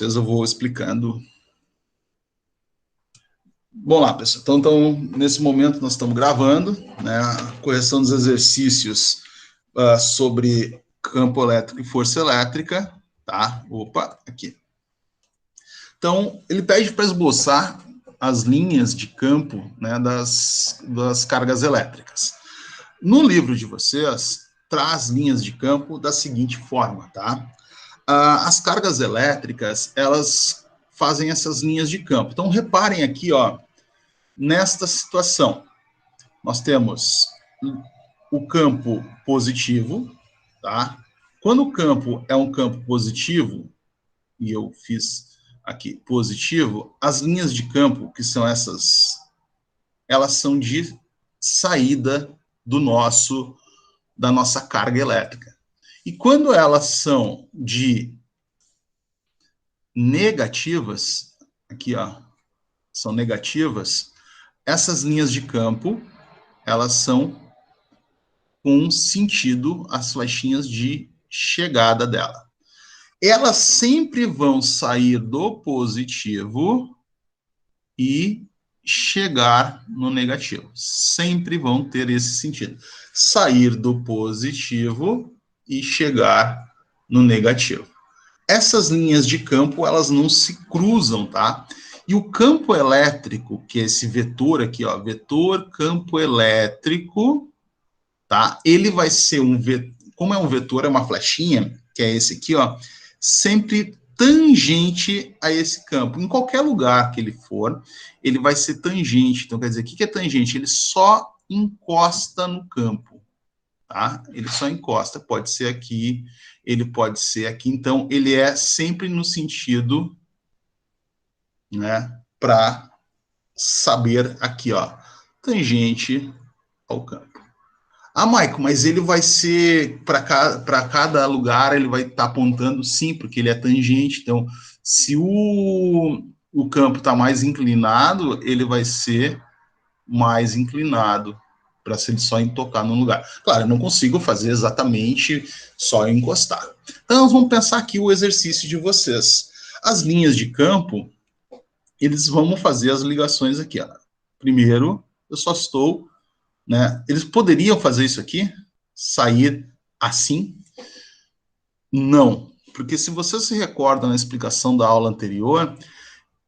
vocês, eu vou explicando. Bom lá, pessoal, então nesse momento nós estamos gravando, né, a correção dos exercícios sobre campo elétrico e força elétrica, tá? Opa, aqui. Então, ele pede para esboçar as linhas de campo, né, das cargas elétricas. No livro de vocês, traz linhas de campo da seguinte forma, tá? As cargas elétricas, elas fazem essas linhas de campo. Então, reparem aqui, ó, nesta situação. Nós temos o campo positivo, tá? Quando o campo é um campo positivo, e eu fiz aqui positivo, as linhas de campo, que são essas, elas são de saída da nossa carga elétrica. E quando elas são de negativas, aqui ó, são negativas, essas linhas de campo, elas são com sentido, as flechinhas de chegada dela. Elas sempre vão sair do positivo e chegar no negativo. Sempre vão ter esse sentido. Sair do positivo e chegar no negativo. Essas linhas de campo, elas não se cruzam, tá? E o campo elétrico, que é esse vetor aqui, ó, vetor campo elétrico, tá? Ele vai ser um vetor, como é um vetor, é uma flechinha, que é esse aqui, ó, sempre tangente a esse campo. Em qualquer lugar que ele for, ele vai ser tangente. Então, quer dizer, o que é tangente? Ele só encosta no campo, tá? Ele só encosta. Pode ser aqui, ele pode ser aqui. Então, ele é sempre no sentido, né, para saber aqui, ó, tangente ao campo. Ah, Maico, mas ele vai ser, para cada lugar, ele vai estar apontando sim, porque ele é tangente. Então, se o campo está mais inclinado, ele vai ser mais inclinado, para se ele só tocar num lugar. Claro, eu não consigo fazer exatamente só encostar. Então, nós vamos pensar aqui o exercício de vocês. As linhas de campo, eles vão fazer as ligações aqui. Ó. Primeiro, eu só estou... Né? Eles poderiam fazer isso aqui? Sair assim? Não, porque se você se recorda na explicação da aula anterior,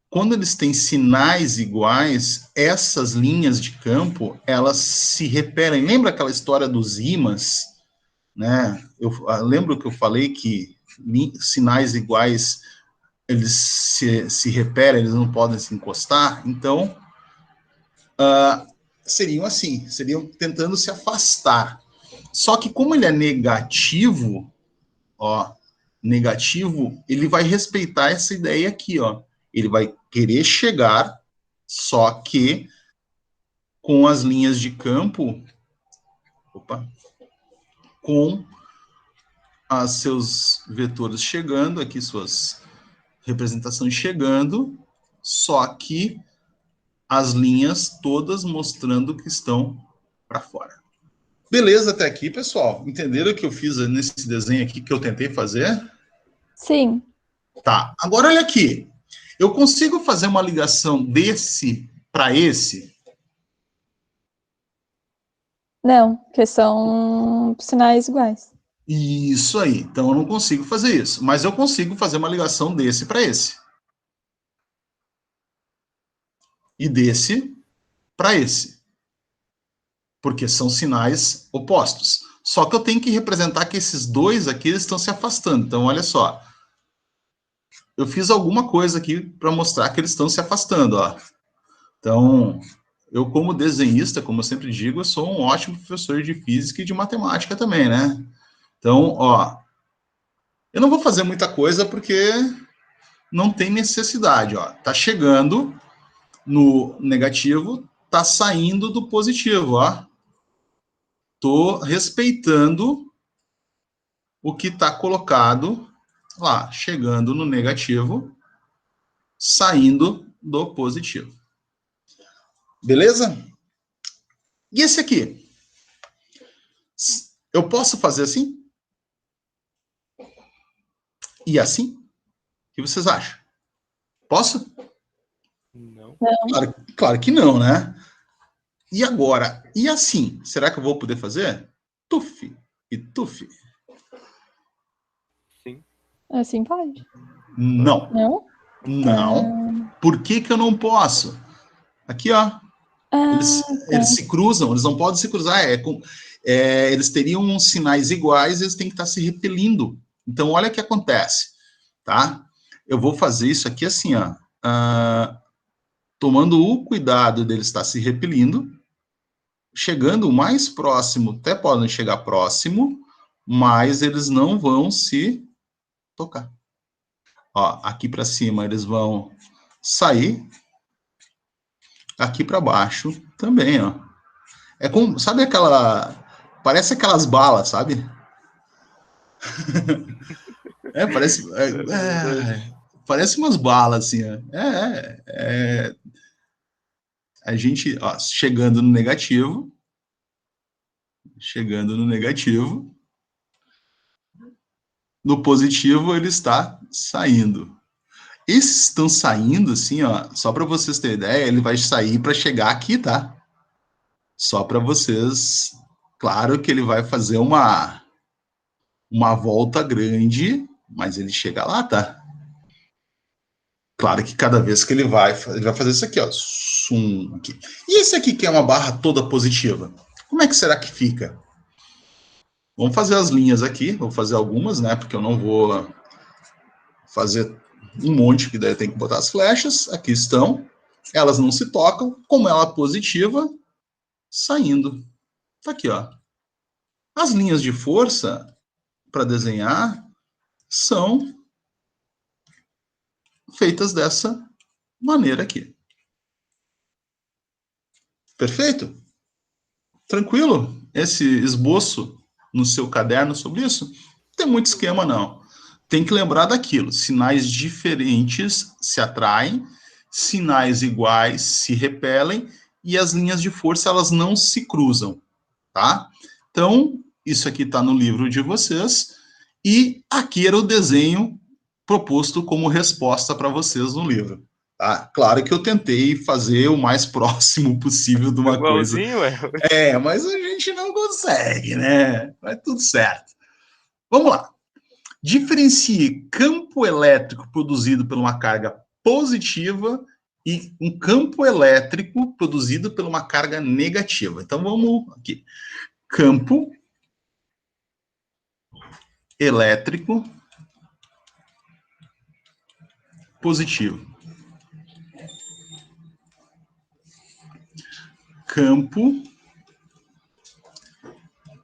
quando eles têm sinais iguais, essas linhas de campo, elas se repetem. Lembra aquela história dos ímãs? Né? Eu lembro que eu falei que sinais iguais, eles se repetem, eles não podem se encostar? Então, seriam assim, seriam tentando se afastar. Só que como ele é negativo, ó, negativo, ele vai respeitar essa ideia aqui, ó. Ele vai querer chegar, só que com as linhas de campo, com os seus vetores chegando, aqui suas representações chegando, só que as linhas todas mostrando que estão para fora. Beleza até aqui, pessoal? Entenderam o que eu fiz nesse desenho aqui que eu tentei fazer? Sim. Tá. Agora, olha aqui. Eu consigo fazer uma ligação desse para esse? Não, porque são sinais iguais. Isso aí. Então, eu não consigo fazer isso. Mas eu consigo fazer uma ligação desse para esse. E desse para esse. Porque são sinais opostos. Só que eu tenho que representar que esses dois aqui estão se afastando. Então, olha só. Eu fiz alguma coisa aqui para mostrar que eles estão se afastando, ó. Então, eu como desenhista, como eu sempre digo, eu sou um ótimo professor de física e de matemática também, né? Então, ó, eu não vou fazer muita coisa porque não tem necessidade, ó. Tá chegando no negativo, tá saindo do positivo, ó. Tô respeitando o que tá colocado lá, chegando no negativo, saindo do positivo. Beleza? E esse aqui? Eu posso fazer assim? E assim? O que vocês acham? Posso? Não. Claro que não, né? E agora? E assim? Será que eu vou poder fazer? Tuf e tuf. Assim pode. Não. Não? Não. Por que que eu não posso? Aqui, ó. Eles se cruzam, eles não podem se cruzar. Eles teriam sinais iguais, eles têm que estar se repelindo. Então, olha o que acontece, tá? Eu vou fazer isso aqui assim, ó. Tomando o cuidado deles estar se repelindo, chegando o mais próximo, até podem chegar próximo, mas eles não vão se tocar. Ó, aqui para cima eles vão sair, aqui para baixo também, ó. É como, sabe aquela, parece aquelas balas, sabe? Parece umas balas assim, ó. A gente, ó, chegando no negativo, no positivo ele está saindo. Esses estão saindo assim, ó, só para vocês terem ideia, ele vai sair para chegar aqui, tá? Só para vocês, claro que ele vai fazer uma volta grande, mas ele chega lá, tá? Claro que cada vez que ele vai fazer isso aqui, ó, sum, aqui. E esse aqui que é uma barra toda positiva, como é que será que fica? Vamos fazer as linhas aqui, vou fazer algumas, né, porque eu não vou fazer um monte, que daí eu tenho que botar as flechas, aqui estão, elas não se tocam, como ela é positiva, saindo. Tá aqui, ó. As linhas de força, para desenhar, são feitas dessa maneira aqui. Perfeito? Tranquilo? Esse esboço no seu caderno sobre isso? Não tem muito esquema, não. Tem que lembrar daquilo. Sinais diferentes se atraem, sinais iguais se repelem, e as linhas de força, elas não se cruzam, tá? Então, isso aqui está no livro de vocês, e aqui era o desenho proposto como resposta para vocês no livro. Tá? Claro que eu tentei fazer o mais próximo possível de uma coisa. Mas a gente não consegue, né? Mas tudo certo. Vamos lá. Diferencie campo elétrico produzido por uma carga positiva e um campo elétrico produzido por uma carga negativa. Então vamos aqui. Campo elétrico positivo. Campo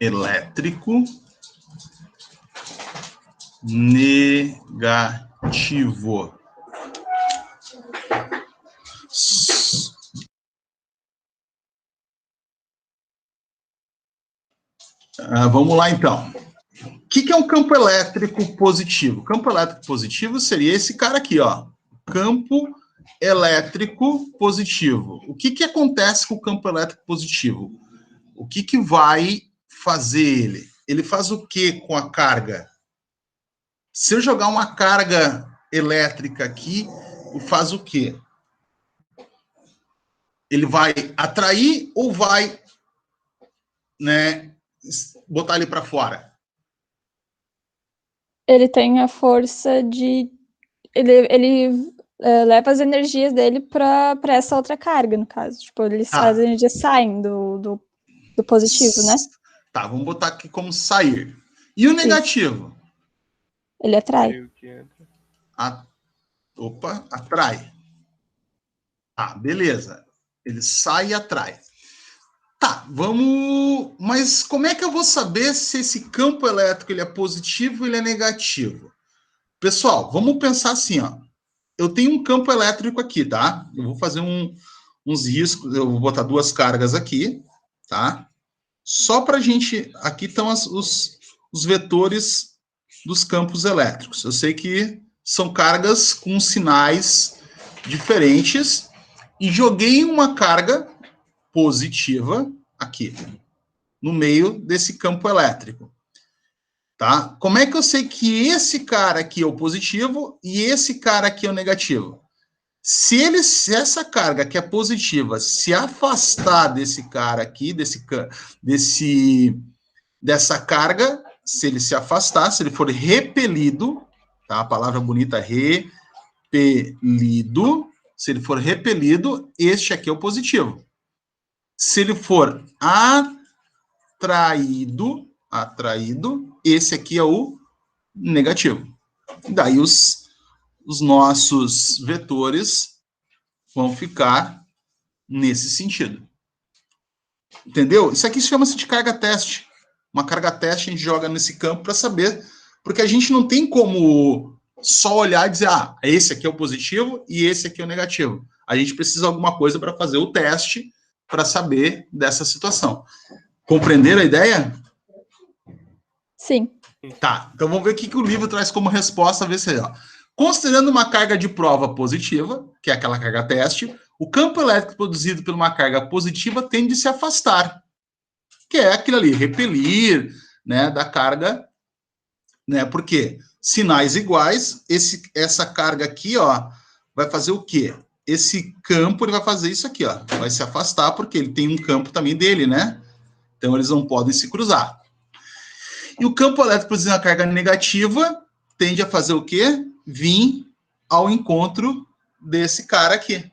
elétrico negativo. Vamos lá, então. O que é um campo elétrico positivo? Campo elétrico positivo seria esse cara aqui, ó. Campo elétrico positivo. O que acontece com o campo elétrico positivo? O que vai fazer ele? Ele faz o que com a carga? Se eu jogar uma carga elétrica aqui, faz o quê? Ele vai atrair ou vai, né, botar ele para fora? Ele tem a força de... Ele leva as energias dele para essa outra carga, no caso. Tipo, as energias saem do positivo, né? Tá, vamos botar aqui como sair. E o negativo? Isso. Ele atrai. Atrai. Beleza. Ele sai e atrai. Tá, vamos... Mas como é que eu vou saber se esse campo elétrico ele é positivo ou ele é negativo? Pessoal, vamos pensar assim, ó. Eu tenho um campo elétrico aqui, tá? Eu vou fazer uns riscos, eu vou botar duas cargas aqui, tá? Só para a gente... Aqui estão os vetores dos campos elétricos. Eu sei que são cargas com sinais diferentes e joguei uma carga positiva aqui, no meio desse campo elétrico. Tá? Como é que eu sei que esse cara aqui é o positivo e esse cara aqui é o negativo? Se essa carga que é positiva se afastar desse cara aqui, dessa carga, se ele se afastar, se ele for repelido, tá? A palavra bonita, repelido. Se ele for repelido, este aqui é o positivo. Se ele for atraído, esse aqui é o negativo. Daí os nossos vetores vão ficar nesse sentido. Entendeu? Isso aqui chama-se de carga teste. Uma carga teste a gente joga nesse campo para saber, porque a gente não tem como só olhar e dizer, esse aqui é o positivo e esse aqui é o negativo. A gente precisa de alguma coisa para fazer o teste para saber dessa situação. Compreenderam a ideia? Sim. Tá, então vamos ver o que o livro traz como resposta a ver se considerando uma carga de prova positiva, que é aquela carga teste, o campo elétrico produzido por uma carga positiva tende a se afastar, que é aquilo ali, repelir, né, da carga, né, porque sinais iguais, essa carga aqui, ó, vai fazer o quê? Esse campo, ele vai fazer isso aqui, ó, vai se afastar, porque ele tem um campo também dele, né? Então, eles não podem se cruzar. E o campo elétrico produzindo uma carga negativa tende a fazer o quê? Vir ao encontro desse cara aqui.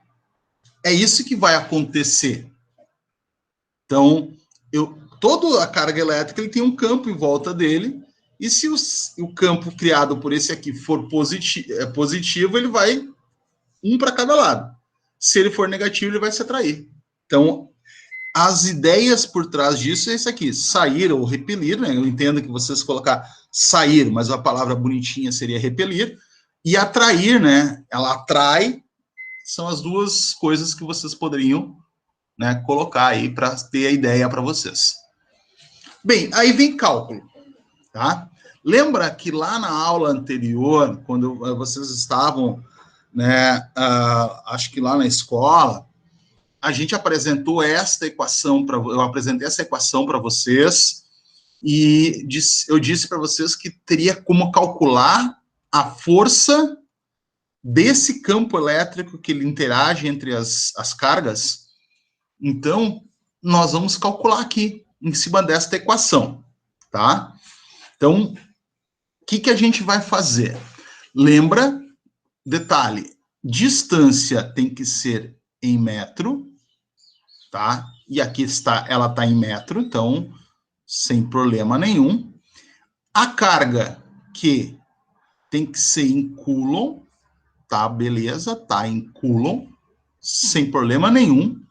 É isso que vai acontecer. Então, toda a carga elétrica ele tem um campo em volta dele, e se o campo criado por esse aqui for positivo, ele vai um para cada lado. Se ele for negativo, ele vai se atrair. Então, as ideias por trás disso é isso aqui, sair ou repelir, né? Eu entendo que vocês colocar sair, mas a palavra bonitinha seria repelir, e atrair, né? Ela atrai, são as duas coisas que vocês poderiam, né, colocar aí para ter a ideia para vocês. Bem, aí vem cálculo, tá? Lembra que lá na aula anterior, quando vocês estavam, né, acho que lá na escola, a gente apresentou esta equação, eu apresentei essa equação para vocês, e eu disse para vocês que teria como calcular a força desse campo elétrico que ele interage entre as cargas. Então, nós vamos calcular aqui, em cima desta equação, tá? Então, o que a gente vai fazer? Lembra, detalhe, distância tem que ser em metro, tá? E aqui ela está em metro, então, sem problema nenhum. A carga que tem que ser em coulomb, tá? Beleza, tá em coulomb, sem problema nenhum.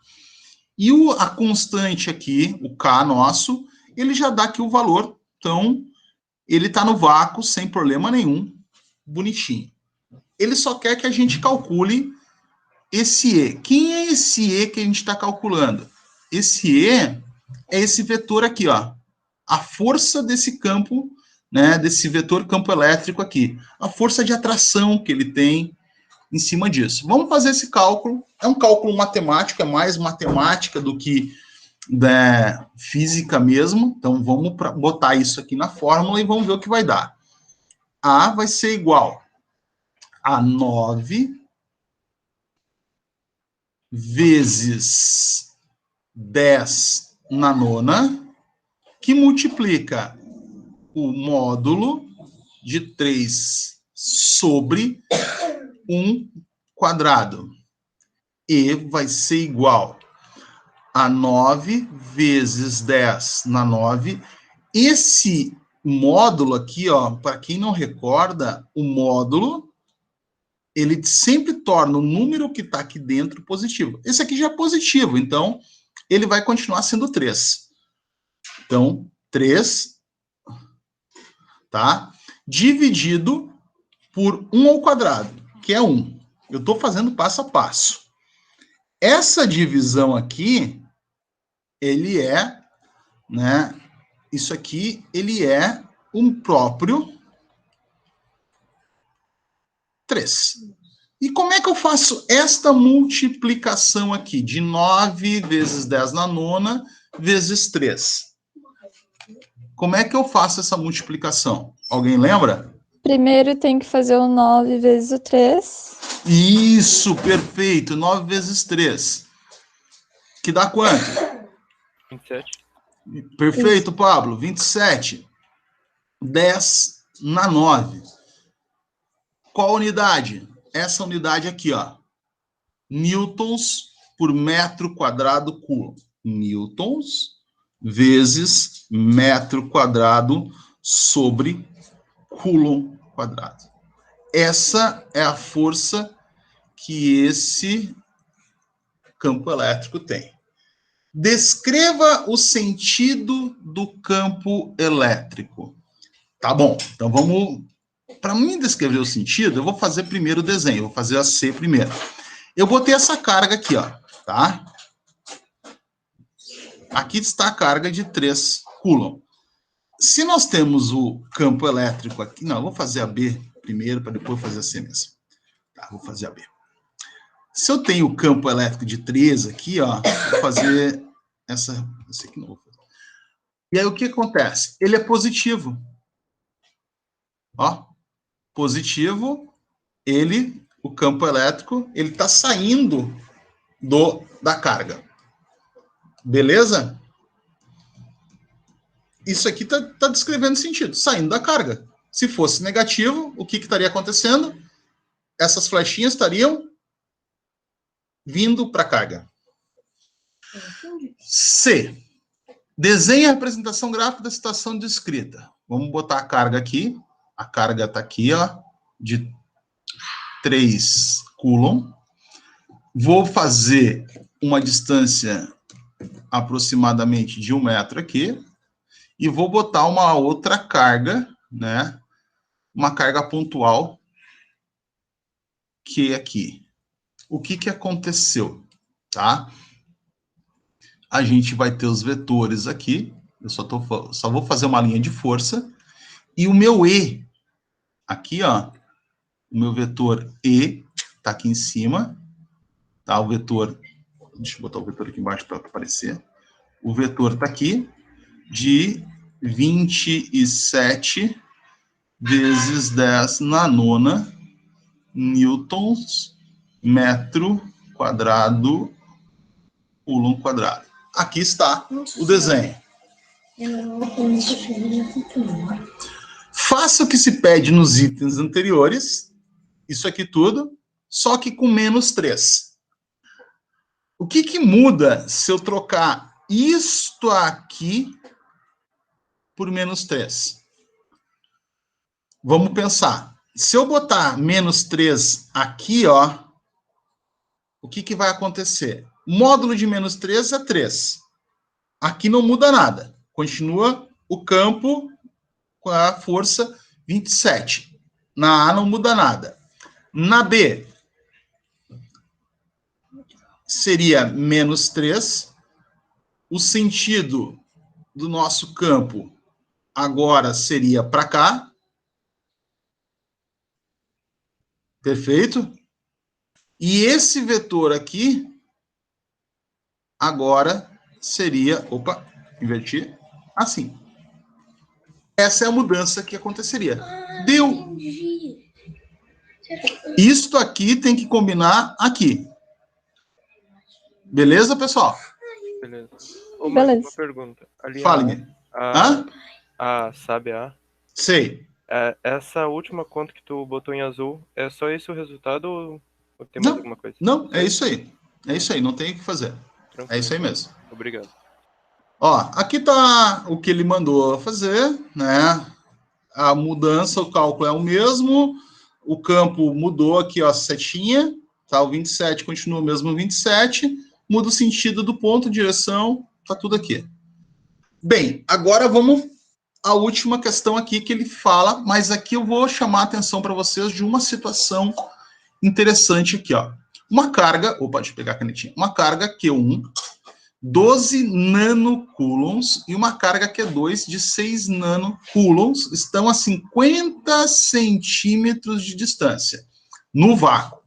E a constante aqui, o K nosso, ele já dá aqui o valor, então, ele está no vácuo, sem problema nenhum, bonitinho. Ele só quer que a gente calcule esse E. Quem é esse E que a gente está calculando? Esse E é esse vetor aqui, ó. A força desse campo, né, desse vetor campo elétrico aqui. A força de atração que ele tem em cima disso. Vamos fazer esse cálculo. É um cálculo matemático, é mais matemática do que física mesmo. Então, vamos botar isso aqui na fórmula e vamos ver o que vai dar. A vai ser igual a 9 vezes 10 na nona, que multiplica o módulo de 3 sobre 1 quadrado. E vai ser igual a 9 vezes 10 na 9. Esse módulo aqui, ó, para quem não recorda, o módulo, ele sempre torna o número que está aqui dentro positivo. Esse aqui já é positivo, então ele vai continuar sendo 3. Então, 3, tá? Dividido por 1 ao quadrado, que é 1. Eu estou fazendo passo a passo. Essa divisão aqui, ele é, né? Isso aqui, ele é um próprio 3. E como é que eu faço esta multiplicação aqui? De 9 vezes 10 na nona, vezes 3. Como é que eu faço essa multiplicação? Alguém lembra? Primeiro tem que fazer o 9 vezes o 3. Isso, perfeito. 9 vezes 3. Que dá quanto? 27. Perfeito, Pablo. 27. 10 na 9. Qual unidade? Essa unidade aqui, ó. Newtons por metro quadrado Coulomb. Newtons vezes metro quadrado sobre Coulomb quadrado. Essa é a força que esse campo elétrico tem. Descreva o sentido do campo elétrico. Tá bom, então vamos... Para mim descrever o sentido, eu vou fazer primeiro o desenho, eu vou fazer a C primeiro. Eu botei essa carga aqui, ó, tá? Aqui está a carga de 3 Coulomb. Se nós temos o campo elétrico aqui... Não, eu vou fazer a B primeiro, para depois fazer a C mesmo. Tá, vou fazer a B. Se eu tenho o campo elétrico de 3 aqui, ó, vou fazer essa aqui não vou fazer. E aí o que acontece? Ele é positivo. Ó, positivo, o campo elétrico, ele está saindo da carga. Beleza? Isso aqui está descrevendo sentido, saindo da carga. Se fosse negativo, o que estaria acontecendo? Essas flechinhas estariam vindo para a carga. C. Desenhe a representação gráfica da situação descrita. Vamos botar a carga aqui. A carga está aqui, ó, de 3 Coulomb. Vou fazer uma distância aproximadamente de 1 metro aqui. E vou botar uma outra carga, né? Uma carga pontual, que é aqui. O que aconteceu, tá? A gente vai ter os vetores aqui. Eu só vou fazer uma linha de força. E o meu E, aqui, ó, o meu vetor E tá aqui em cima, tá? O vetor, deixa eu botar o vetor aqui embaixo para aparecer. O vetor tá aqui, de 27 vezes 10 na nona newtons metro quadrado Coulomb quadrado. Aqui está o desenho. Faça o que se pede nos itens anteriores, isso aqui tudo, só que com menos 3. O que muda se eu trocar isto aqui por menos 3? Vamos pensar. Se eu botar menos 3 aqui, ó, o que vai acontecer? O módulo de menos 3 é 3. Aqui não muda nada. Continua o campo com a força 27. Na A não muda nada. Na B, seria menos 3. O sentido do nosso campo agora seria para cá. Perfeito? E esse vetor aqui, agora seria... Opa, inverti. Assim. Essa é a mudança que aconteceria. Deu. Isto aqui tem que combinar aqui. Beleza, pessoal? Beleza. Beleza. Uma pergunta. Ali Fale-me. sabe a? Sei. Essa última conta que tu botou em azul, é só esse o resultado ou tem mais alguma coisa? Não, é isso aí. É isso aí, não tem o que fazer. Tranquilo. É isso aí mesmo. Obrigado. Ó, aqui tá o que ele mandou fazer, né? A mudança, o cálculo é o mesmo. O campo mudou aqui, ó, a setinha. Tá, o 27 continua o mesmo 27. Muda o sentido do ponto, direção, tá tudo aqui. Bem, agora vamos à última questão aqui que ele fala, mas aqui eu vou chamar a atenção para vocês de uma situação interessante aqui, ó. Uma carga, opa, deixa eu pegar a canetinha. Uma carga Q1, 12 nanocoulombs, e uma carga Q2 de 6 nanocoulombs estão a 50 centímetros de distância, no vácuo.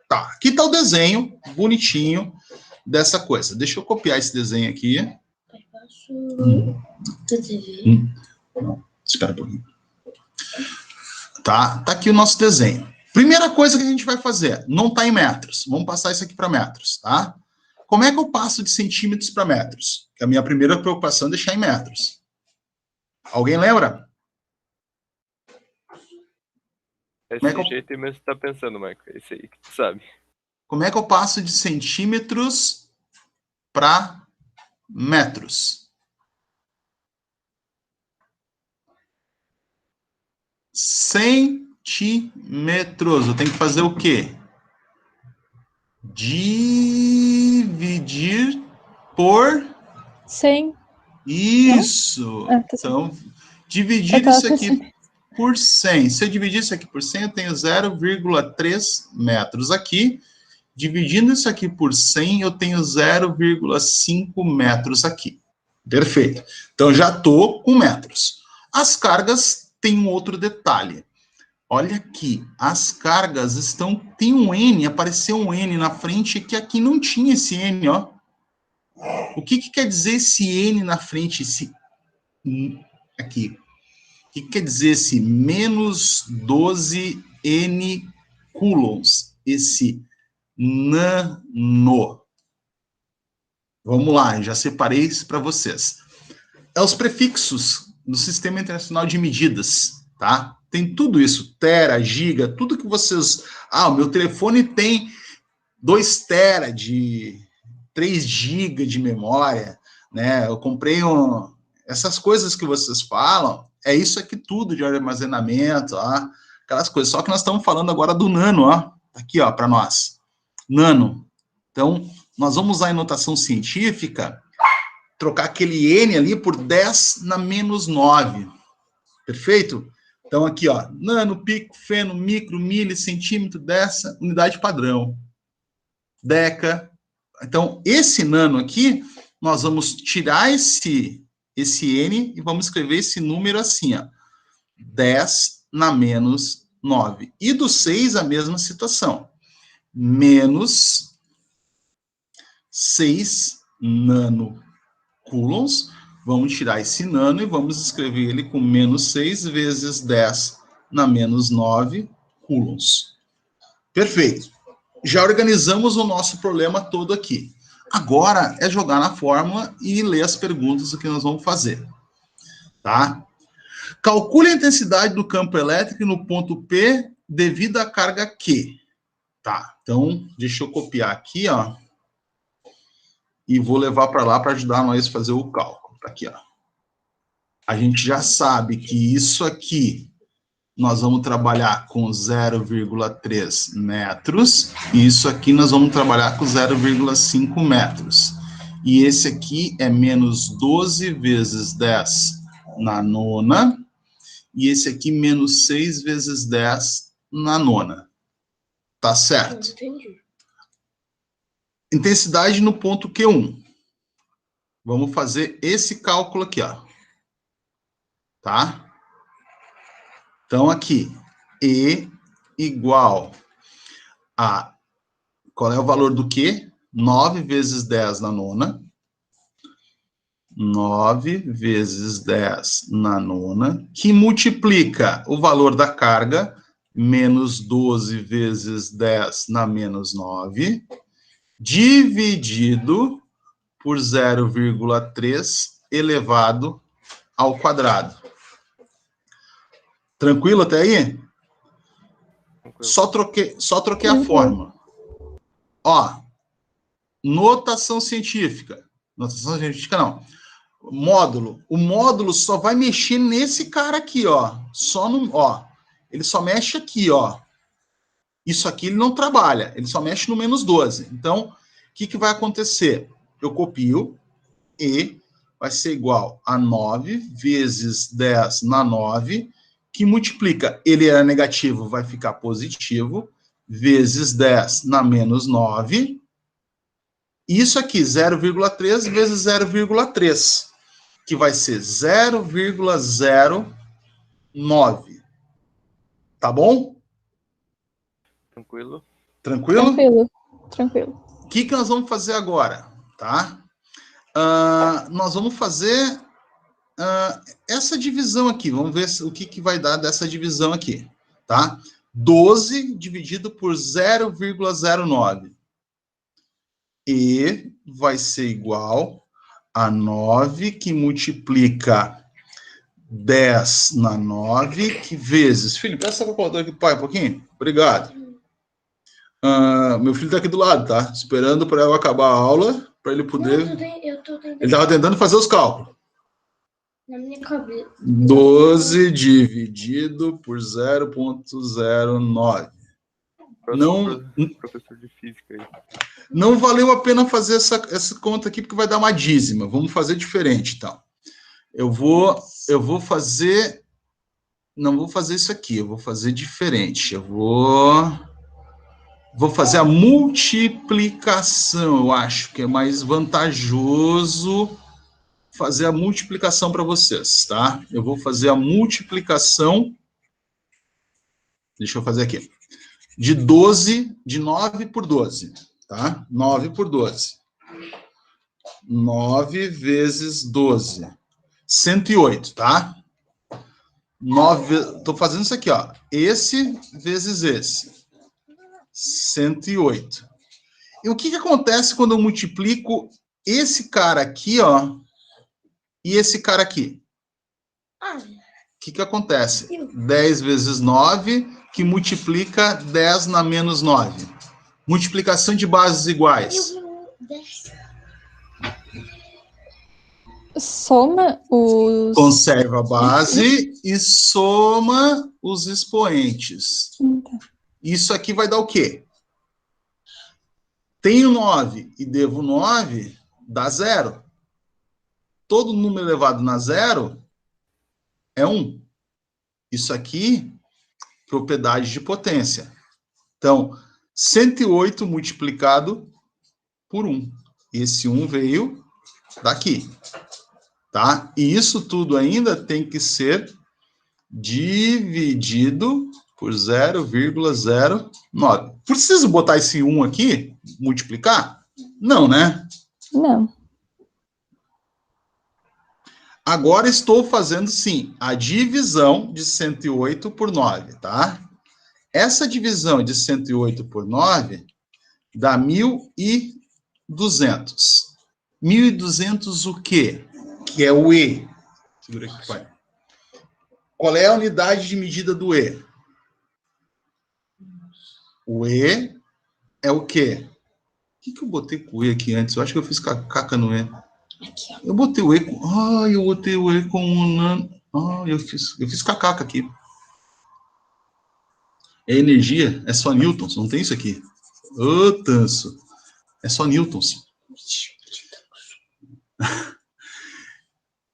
Tá, aqui está o desenho bonitinho dessa coisa. Deixa eu copiar esse desenho aqui. Não, espera um pouquinho. Tá aqui o nosso desenho. Primeira coisa que a gente vai fazer, não está em metros. Vamos passar isso aqui para metros, tá? Como é que eu passo de centímetros para metros? Que a minha primeira preocupação é deixar em metros. Alguém lembra? Esse jeito aí mesmo que você tá pensando, Michael. Esse aí que tu sabe. Como é que eu passo de centímetros para metros? Centímetros. Eu tenho que fazer o quê? Dividir por 100. Isso. Ah, tá então, dividir isso aqui por 100. Se eu dividir isso aqui por 100, eu tenho 0,3 metros aqui. Dividindo isso aqui por 100, eu tenho 0,5 metros aqui. Perfeito. Então, já estou com metros. As cargas têm um outro detalhe. Olha aqui, as cargas estão... Tem um N, apareceu um N na frente, que aqui não tinha esse N, ó. O que quer dizer esse N na frente? Esse... Aqui. O que quer dizer esse menos 12N coulombs? Esse nano. Vamos lá, já separei isso para vocês. É os prefixos do Sistema Internacional de Medidas, tá? Tem tudo isso, tera, giga, tudo que vocês... Ah, o meu telefone tem 2 tera de 3 giga de memória, né? Eu comprei essas coisas que vocês falam, é isso aqui tudo de armazenamento, ó, aquelas coisas. Só que nós estamos falando agora do nano, ó, aqui, ó, para nós. Nano. Então, nós vamos usar em notação científica, trocar aquele N ali por 10 na menos 9. Perfeito? Então, aqui, ó, nano, pico, feno, micro, milho, centímetro, dessa, unidade padrão. Deca. Então, esse nano aqui, nós vamos tirar esse N e vamos escrever esse número assim, ó. 10 na menos 9. E do 6, a mesma situação. Menos 6 nanocoulombs. Vamos tirar esse nano e vamos escrever ele com menos 6 vezes 10 na menos 9 coulombs. Perfeito. Já organizamos o nosso problema todo aqui. Agora é jogar na fórmula e ler as perguntas que nós vamos fazer. Tá? Calcule a intensidade do campo elétrico no ponto P devido à carga Q. Tá, então deixa eu copiar aqui, ó. E vou levar para lá para ajudar nós a fazer o cálculo. Tá aqui, ó. A gente já sabe que isso aqui nós vamos trabalhar com 0,3 metros, e isso aqui nós vamos trabalhar com 0,5 metros. E esse aqui é menos 12 vezes 10 na nona, e esse aqui menos 6 vezes 10 na nona. Tá certo? Entendi. Intensidade no ponto Q1. Vamos fazer esse cálculo aqui, ó. Tá? Então, aqui, E igual a... Qual é o valor do Q? 9 vezes 10 na nona. 9 vezes 10 na nona, que multiplica o valor da carga, menos 12 vezes 10 na menos 9, dividido por 0,3 elevado ao quadrado. Tranquilo até aí? Tranquilo. Só troquei a fórmula. Ó, notação científica. Notação científica não. Módulo. O módulo só vai mexer nesse cara aqui, ó. Só no, ó. Ele só mexe aqui, ó. Isso aqui ele não trabalha. Ele só mexe no menos 12. Então, o que vai acontecer? Eu copio e vai ser igual a 9 vezes 10 na 9, que multiplica, ele era negativo, vai ficar positivo, vezes 10 na menos 9. Isso aqui, 0,3 vezes 0,3, que vai ser 0,09. Tá bom? Tranquilo? Tranquilo? Tranquilo, tranquilo. O que nós vamos fazer agora? Tá? Nós vamos fazer essa divisão aqui. Vamos ver o que vai dar dessa divisão aqui. Tá? 12 dividido por 0,09. E vai ser igual a 9 que multiplica 10 na 9, que vezes... Filho, presta essa calculadora aqui pro pai um pouquinho. Obrigado. Meu filho está aqui do lado, tá? Esperando para eu acabar a aula, para ele poder... Eu tô tentando. Ele estava tentando fazer os cálculos. Na minha cabeça. 12 dividido por 0,09. Não, professor de física aí. Não valeu a pena fazer essa conta aqui, porque vai dar uma dízima. Vamos fazer diferente, então. Eu vou fazer... Não vou fazer isso aqui, eu vou fazer diferente. Eu vou fazer a multiplicação. Eu acho que é mais vantajoso fazer a multiplicação para vocês, tá? Eu vou fazer a multiplicação... Deixa eu fazer aqui. De 9 por 12, tá? 9 por 12. 9 vezes 12. 108, tá? 9, tô fazendo isso aqui, ó. Esse vezes esse. 108. E o que acontece quando eu multiplico esse cara aqui, ó, e esse cara aqui? O que acontece? 10 vezes 9, que multiplica 10 na menos 9. Multiplicação de bases iguais. Soma os... Conserva a base e soma os expoentes. Isso aqui vai dar o quê? Tenho 9 e devo 9, dá 0. Todo número elevado na 0 é 1. Isso aqui, propriedade de potência. Então, 108 multiplicado por 1. Esse 1 veio daqui. Tá? E isso tudo ainda tem que ser dividido por 0,09. Preciso botar esse 1 aqui, multiplicar? Não, né? Não. Agora estou fazendo, sim, a divisão de 108 por 9, tá? Essa divisão de 108 por 9 dá 1.200. 1.200 o quê? Que é o E. Segura aqui, pai. Qual é a unidade de medida do E? O E é o quê? O que eu botei com o E aqui antes? Eu acho que eu fiz caca no E. Eu botei o E com... eu botei o E com um... eu fiz cacaca aqui. É energia, é só newtons, não tem isso aqui. Ô, tanso. É só newtons.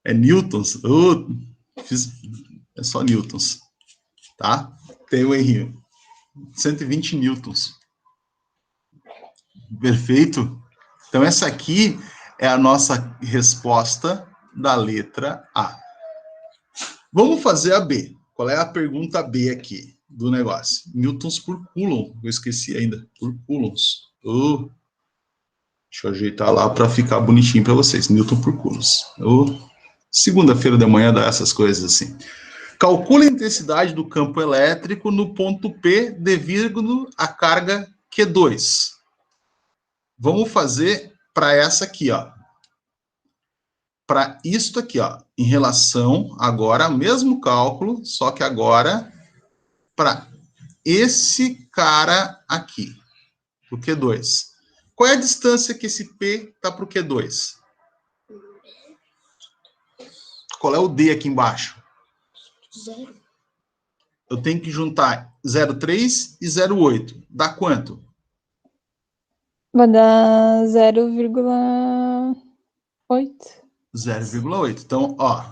É newtons. É só newtons. Tá? Tem o errinho. 120 newtons. Perfeito? Então, essa aqui é a nossa resposta da letra A. Vamos fazer a B. Qual é a pergunta B aqui do negócio? Newtons por coulomb. Eu esqueci ainda. Por coulombs. Deixa eu ajeitar lá para ficar bonitinho para vocês. Newton por coulombs. Segunda-feira de manhã dá essas coisas assim. Calcule a intensidade do campo elétrico no ponto P devido à carga Q2. Vamos fazer para essa aqui, ó. Para isto aqui, ó. Em relação, agora, mesmo cálculo, só que agora para esse cara aqui, o Q2. Qual é a distância que esse P está para o Q2? Qual é o D aqui embaixo? 0. Eu tenho que juntar 0,3 e 0,8. Dá quanto? Vai dar 0,8. 0,8. Então, ó.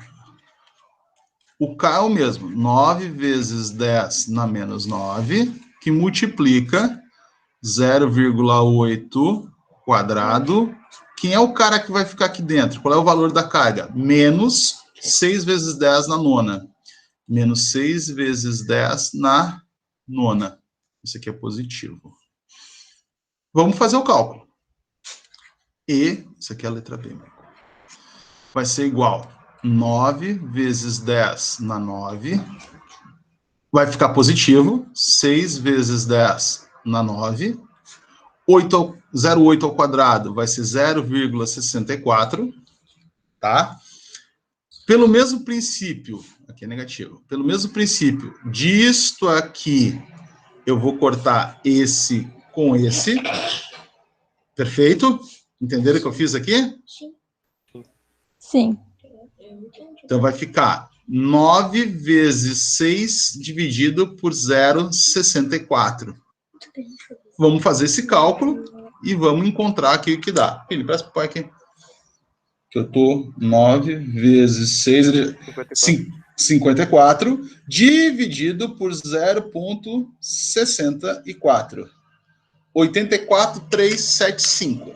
O K é o mesmo. 9 vezes 10 na menos 9, que multiplica 0,8 quadrado. Quem é o cara que vai ficar aqui dentro? Qual é o valor da carga? Menos 6 vezes 10 na nona. Menos 6 vezes 10 na nona. Isso aqui é positivo. Vamos fazer o cálculo. E, isso aqui é a letra B. Vai ser igual 9 vezes 10 na 9, vai ficar positivo, 6 vezes 10 na 9, 0,8 ao quadrado vai ser 0,64, tá? Pelo mesmo princípio, aqui é negativo, pelo mesmo princípio, disto aqui, eu vou cortar esse com esse, perfeito? Entenderam o que eu fiz aqui? Sim. Então vai ficar 9 vezes 6 dividido por 0,64. Vamos fazer esse cálculo e vamos encontrar aqui o que dá. Filho, presta para o pai aqui. Que eu estou 9 vezes 6, 54, dividido por 0,64. 84,375.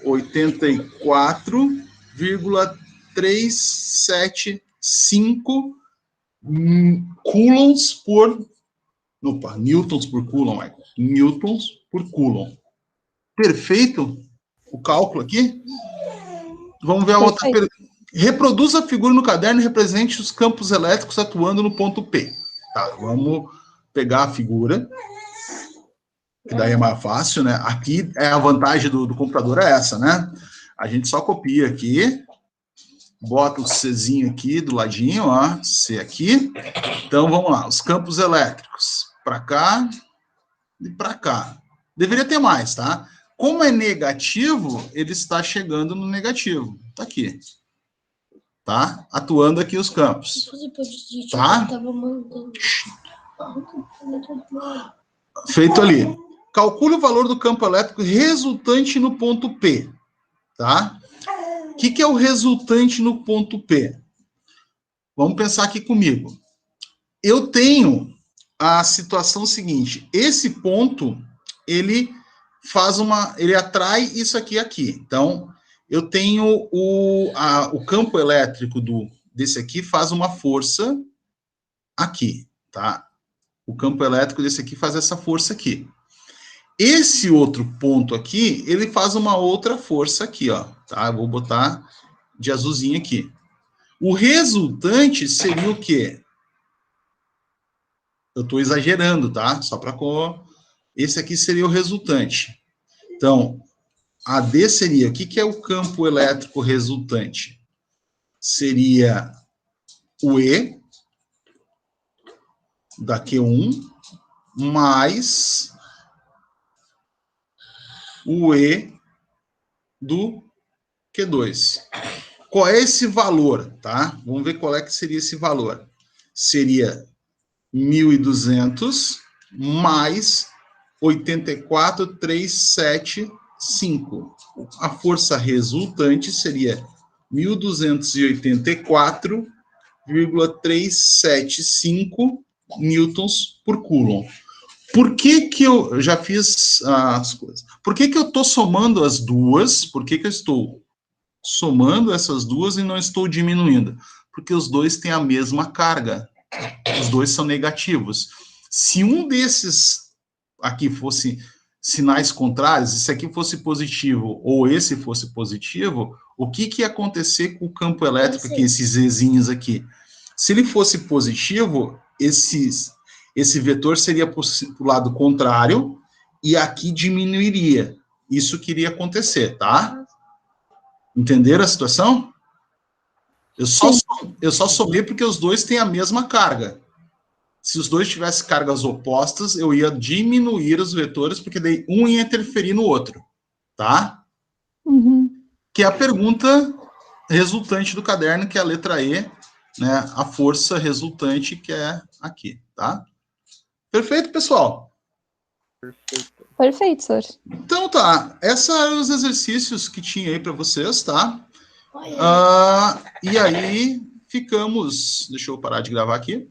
84,375 coulombs por... Opa, newtons por coulomb, Michael. Newtons por coulomb. Perfeito o cálculo aqui? Vamos ver a outra pergunta. Reproduza a figura no caderno e represente os campos elétricos atuando no ponto P. Tá, vamos pegar a figura, que daí é mais fácil, né? Aqui é a vantagem do computador é essa, né? A gente só copia aqui, bota o Czinho aqui do ladinho, ó, C aqui. Então, vamos lá, os campos elétricos, para cá e para cá. Deveria ter mais, tá? Como é negativo, ele está chegando no negativo. Tá aqui. Tá? Atuando aqui os campos. Tá? Feito ali. Calcule o valor do campo elétrico resultante no ponto P. Tá? O que é o resultante no ponto P? Vamos pensar aqui comigo. Eu tenho a situação seguinte. Esse ponto, ele atrai isso aqui. Então, eu tenho o campo elétrico desse aqui faz uma força aqui, tá? O campo elétrico desse aqui faz essa força aqui. Esse outro ponto aqui, ele faz uma outra força aqui, ó, tá? Eu vou botar de azulzinho aqui. O resultante seria o quê? Eu estou exagerando, tá? Só para... Esse aqui seria o resultante. Então, AD seria... O que é o campo elétrico resultante? Seria o E da Q1 mais o E do Q2. Qual é esse valor, tá? Vamos ver qual é que seria esse valor. Seria 1.200 mais 84,375. A força resultante seria 1.284,375 newtons por coulomb. Por que eu já fiz as coisas? Por que eu estou somando as duas? Por que eu estou somando essas duas e não estou diminuindo? Porque os dois têm a mesma carga. Os dois são negativos. Se um desses aqui fosse sinais contrários, esse aqui fosse positivo ou esse fosse positivo, o que ia acontecer com o campo elétrico aqui, esses Zzinhos aqui? Se ele fosse positivo, esse vetor seria para o lado contrário e aqui diminuiria. Isso que iria acontecer, tá? Entenderam a situação? Eu só somei porque os dois têm a mesma carga. Se os dois tivessem cargas opostas, eu ia diminuir os vetores, porque daí um ia interferir no outro. Tá? Uhum. Que é a pergunta resultante do caderno, que é a letra E, né? A força resultante, que é aqui. Tá? Perfeito, pessoal? Perfeito, senhor. Então tá. Esses eram os exercícios que tinha aí para vocês, tá? E aí ficamos... Deixa eu parar de gravar aqui.